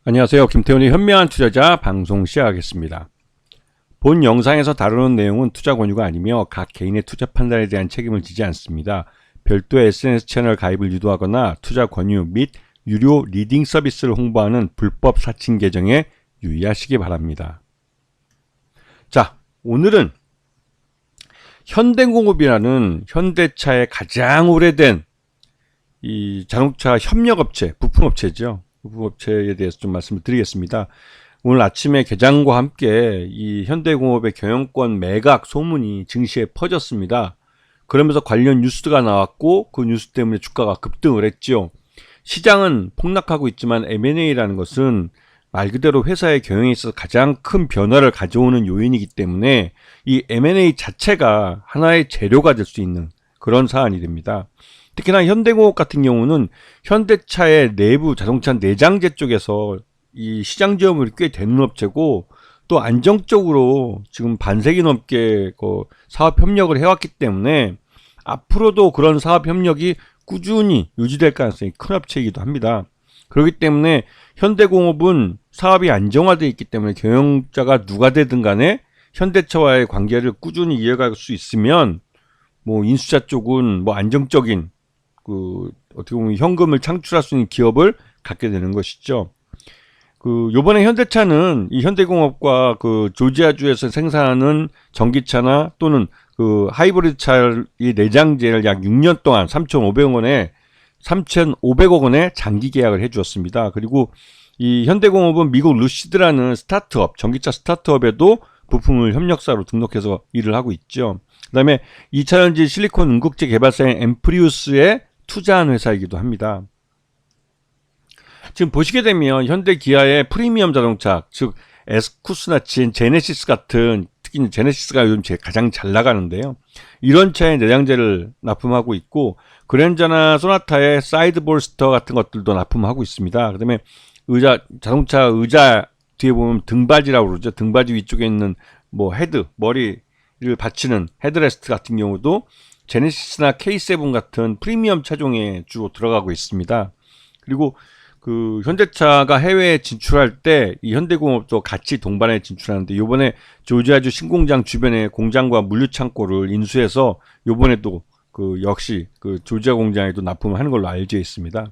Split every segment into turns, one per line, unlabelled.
안녕하세요. 김태훈의 현명한 투자자 방송 시작하겠습니다. 본 영상에서 다루는 내용은 투자 권유가 아니며 각 개인의 투자 판단에 대한 책임을 지지 않습니다. 별도의 SNS 채널 가입을 유도하거나 투자 권유 및 유료 리딩 서비스를 홍보하는 불법 사칭 계정에 유의하시기 바랍니다. 자, 오늘은 현대공업이라는 현대차의 가장 오래된 이 자동차 협력업체, 부품업체죠. 부품업체에 대해서 좀 말씀을 드리겠습니다. 오늘 아침에 개장과 함께 이 현대공업의 경영권 매각 소문이 증시에 퍼졌습니다. 그러면서 관련 뉴스가 나왔고 그 뉴스 때문에 주가가 급등을 했죠. 시장은 폭락하고 있지만 M&A라는 것은 말 그대로 회사의 경영에 있어서 가장 큰 변화를 가져오는 요인이기 때문에 이 M&A 자체가 하나의 재료가 될 수 있는 그런 사안이 됩니다. 특히나 현대공업 같은 경우는 현대차의 내부 자동차 내장재 쪽에서 이 시장 점유율이 꽤 되는 업체고 또 안정적으로 지금 반세기 넘게 그 사업 협력을 해왔기 때문에 앞으로도 그런 사업 협력이 꾸준히 유지될 가능성이 큰 업체이기도 합니다. 그렇기 때문에 현대공업은 사업이 안정화되어 있기 때문에 경영자가 누가 되든 간에 현대차와의 관계를 꾸준히 이어갈 수 있으면 뭐 인수자 쪽은 뭐 안정적인 어떻게 보면 현금을 창출할 수 있는 기업을 갖게 되는 것이죠. 요번에 현대차는 이 현대공업과 조지아주에서 생산하는 전기차나 또는 하이브리드 차의 내장재를 약 6년 동안 3,500억 원에 장기 계약을 해 주었습니다. 그리고 이 현대공업은 미국 루시드라는 스타트업, 전기차 스타트업에도 부품을 협력사로 등록해서 일을 하고 있죠. 그 다음에 2차전지 실리콘 응급제 개발사인 엠프리우스에 투자한 회사이기도 합니다. 지금 보시게 되면 현대 기아의 프리미엄 자동차, 즉 에스쿠스나 제네시스 같은, 특히 제네시스가 요즘 가장 잘 나가는데요. 이런 차의 내장재를 납품하고 있고 그랜저나 소나타의 사이드 볼스터 같은 것들도 납품하고 있습니다. 그다음에 자동차 의자 뒤에 보면 등받이라고 그러죠. 등받이 위쪽에 있는 뭐 머리를 받치는 헤드레스트 같은 경우도 제네시스나 K7 같은 프리미엄 차종에 주로 들어가고 있습니다. 그리고 현대차가 해외에 진출할 때 이 현대공업도 같이 동반해 진출하는데 요번에 조지아주 신공장 주변에 공장과 물류창고를 인수해서 요번에도 역시 조지아 공장에도 납품을 하는 걸로 알려져 있습니다.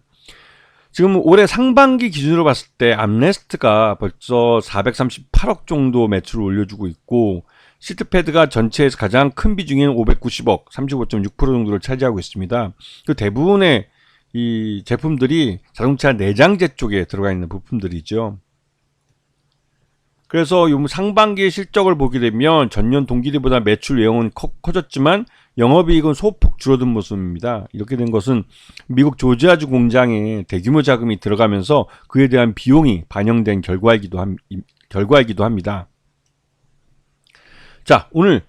지금 올해 상반기 기준으로 봤을 때 암레스트가 벌써 438억 정도 매출을 올려주고 있고 시트패드가 전체에서 가장 큰 비중인 590억, 35.6% 정도를 차지하고 있습니다. 대부분의 이 제품들이 자동차 내장재 쪽에 들어가 있는 부품들이죠. 그래서 요 상반기 실적을 보게 되면 전년 동기대보다 매출 외형은 커졌지만 영업이익은 소폭 줄어든 모습입니다. 이렇게 된 것은 미국 조지아주 공장에 대규모 자금이 들어가면서 그에 대한 비용이 반영된 결과이기도 합니다. 자, 오늘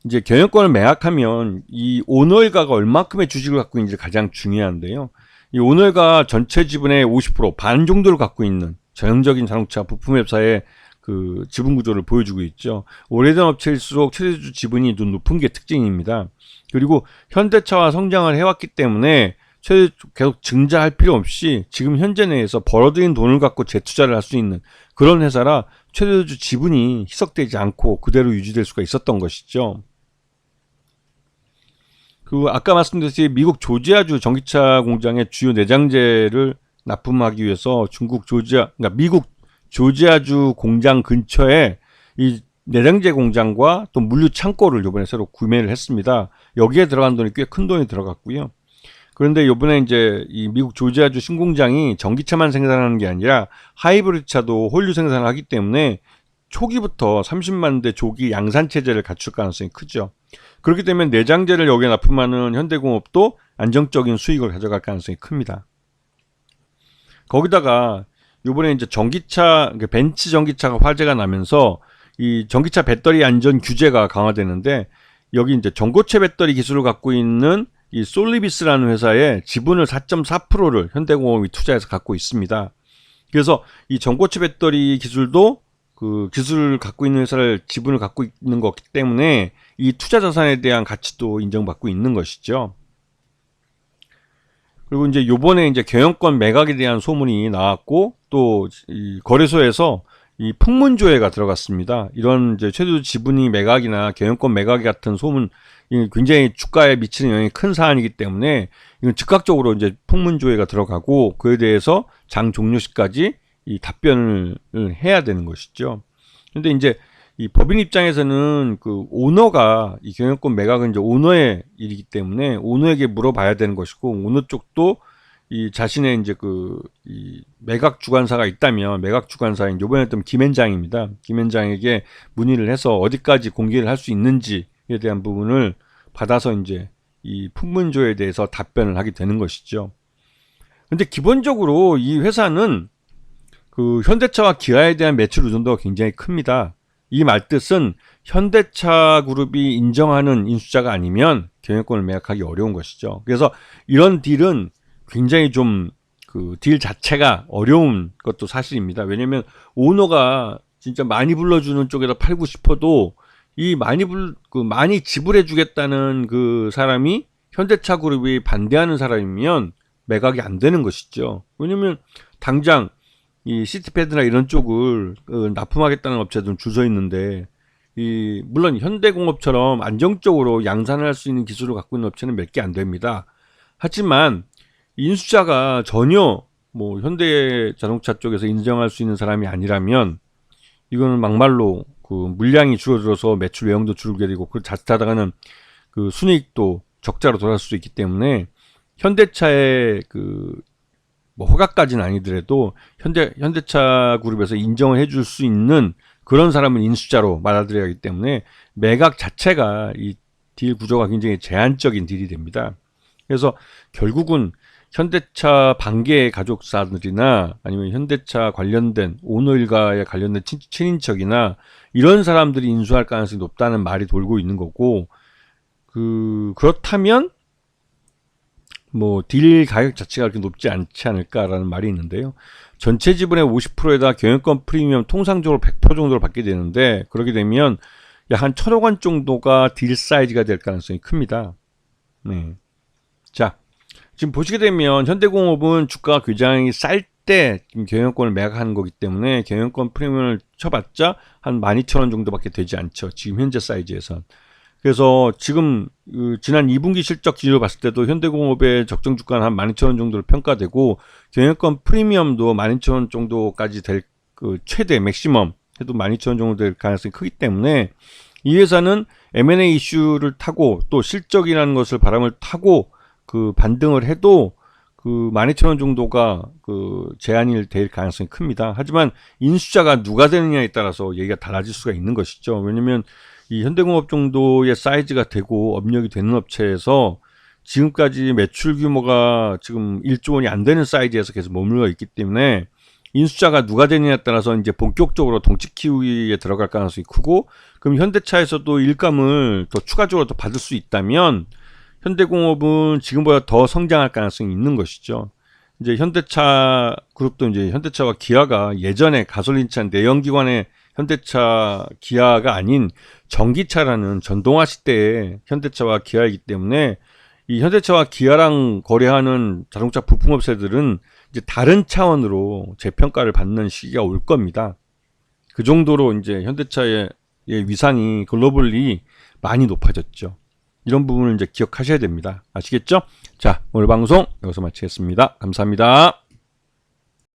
이제 경영권을 매각하면 이 오너일가가 얼마큼의 주식을 갖고 있는지 가장 중요한데요. 이 오너일가 전체 지분의 50%, 반 정도를 갖고 있는 전형적인 자동차 부품 회사의 지분 구조를 보여주고 있죠. 오래된 업체일수록 최대주 지분이 높은 게 특징입니다. 그리고 현대차와 성장을 해왔기 때문에 계속 증자할 필요 없이 지금 현재 내에서 벌어들인 돈을 갖고 재투자를 할 수 있는 그런 회사라 최대주 지분이 희석되지 않고 그대로 유지될 수가 있었던 것이죠. 아까 말씀드렸듯이 미국 조지아주 전기차 공장의 주요 내장재를 납품하기 위해서 그러니까 미국 조지아주 공장 근처에 이 내장재 공장과 또 물류 창고를 이번에 새로 구매를 했습니다. 여기에 들어간 돈이 꽤 큰 돈이 들어갔고요. 그런데 이번에 이제 이 미국 조지아주 신공장이 전기차만 생산하는 게 아니라 하이브리드 차도 홀류 생산을 하기 때문에 초기부터 30만 대 조기 양산 체제를 갖출 가능성이 크죠. 그렇기 때문에 내장재를 여기에 납품하는 현대공업도 안정적인 수익을 가져갈 가능성이 큽니다. 거기다가 이번에 이제 전기차, 벤츠 전기차가 화재가 나면서 이 전기차 배터리 안전 규제가 강화되는데 여기 이제 전고체 배터리 기술을 갖고 있는 이 솔리비스라는 회사의 지분을 4.4%를 현대공업이 투자해서 갖고 있습니다. 그래서 이 전고체 배터리 기술도 기술을 갖고 있는 회사를 지분을 갖고 있는 거기 때문에 이 투자 자산에 대한 가치도 인정받고 있는 것이죠. 그리고 이제 요번에 이제 경영권 매각에 대한 소문이 나왔고 또 이 거래소에서 이 풍문조회가 들어갔습니다. 이런 이제 최대 지분이 매각이나 경영권 매각 같은 소문, 굉장히 주가에 미치는 영향이 큰 사안이기 때문에 이건 즉각적으로 이제 풍문조회가 들어가고 그에 대해서 장 종료 시까지 이 답변을 해야 되는 것이죠. 근데 이제 이 법인 입장에서는 그 오너가 이 경영권 매각은 이제 오너의 일이기 때문에 오너에게 물어봐야 되는 것이고, 오너 쪽도 이 자신의 이제 이 매각 주관사가 있다면 매각 주관사인 요번에 했던 김앤장입니다. 김앤장에게 문의를 해서 어디까지 공개를 할 수 있는지에 대한 부분을 받아서 이제 이 풍문조에 대해서 답변을 하게 되는 것이죠. 근데 기본적으로 이 회사는 그 현대차와 기아에 대한 매출 의존도가 굉장히 큽니다. 이 말뜻은 현대차 그룹이 인정하는 인수자가 아니면 경영권을 매각하기 어려운 것이죠. 그래서 이런 딜은 굉장히 좀 그 딜 자체가 어려운 것도 사실입니다. 왜냐면 오너가 진짜 많이 불러주는 쪽에다 팔고 싶어도 이 많이 지불해 주겠다는 그 사람이 현대차 그룹이 반대하는 사람이면 매각이 안 되는 것이죠. 왜냐면 당장 이 시티패드나 이런 쪽을 납품하겠다는 업체들은 줄 서 있는데, 물론 현대공업처럼 안정적으로 양산을 할 수 있는 기술을 갖고 있는 업체는 몇 개 안 됩니다. 하지만 인수자가 전혀 뭐 현대자동차 쪽에서 인정할 수 있는 사람이 아니라면 이거는 막말로 그 물량이 줄어들어서 매출 외형도 줄게 되고, 그 자칫하다가는 그 순이익도 적자로 돌아갈 수도 있기 때문에 현대차의 뭐 허가까지는 아니더라도 현대차 그룹에서 인정을 해줄 수 있는 그런 사람은 인수자로 받아들여야 하기 때문에 매각 자체가 이 딜 구조가 굉장히 제한적인 딜이 됩니다. 그래서 결국은 현대차 반계 가족사들이나 아니면 현대차 관련된 오너 일가에 관련된 친인척이나 이런 사람들이 인수할 가능성이 높다는 말이 돌고 있는 거고, 그렇다면 뭐 딜 가격 자체가 그렇게 높지 않지 않을까라는 말이 있는데요. 전체 지분의 50%에다 경영권 프리미엄 통상적으로 100% 정도를 받게 되는데, 그렇게 되면 약 한 1,000억 원 정도가 딜 사이즈가 될 가능성이 큽니다. 네. 자, 지금 보시게 되면 현대공업은 주가가 굉장히 쌀 때 지금 경영권을 매각하는 거기 때문에 경영권 프리미엄을 쳐봤자 한 12,000원 정도밖에 되지 않죠. 지금 현재 사이즈에선. 그래서 지금 지난 2분기 실적 기준으로 봤을 때도 현대공업의 적정 주가는 한 12,000원 정도로 평가되고, 경영권 프리미엄도 12,000원 정도까지 될 최대 맥시멈 해도 12,000원 정도 될 가능성이 크기 때문에 이 회사는 M&A 이슈를 타고 또 실적이라는 것을 바람을 타고 반등을 해도 12,000원 정도가 제한이 될 가능성이 큽니다. 하지만 인수자가 누가 되느냐에 따라서 얘기가 달라질 수가 있는 것이죠. 왜냐면 이 현대공업 정도의 사이즈가 되고 업력이 되는 업체에서 지금까지 매출 규모가 지금 1조 원이 안 되는 사이즈에서 계속 머물러 있기 때문에 인수자가 누가 되느냐에 따라서 이제 본격적으로 동치 키우기에 들어갈 가능성이 크고, 그럼 현대차에서도 일감을 더 추가적으로 더 받을 수 있다면 현대공업은 지금보다 더 성장할 가능성이 있는 것이죠. 이제 현대차 그룹도 이제 현대차와 기아가 예전에 가솔린차 내연기관의 현대차 기아가 아닌 전기차라는 전동화 시대의 현대차와 기아이기 때문에 이 현대차와 기아랑 거래하는 자동차 부품업체들은 이제 다른 차원으로 재평가를 받는 시기가 올 겁니다. 그 정도로 이제 현대차의 위상이 글로벌리 많이 높아졌죠. 이런 부분을 이제 기억하셔야 됩니다. 아시겠죠? 자, 오늘 방송 여기서 마치겠습니다. 감사합니다.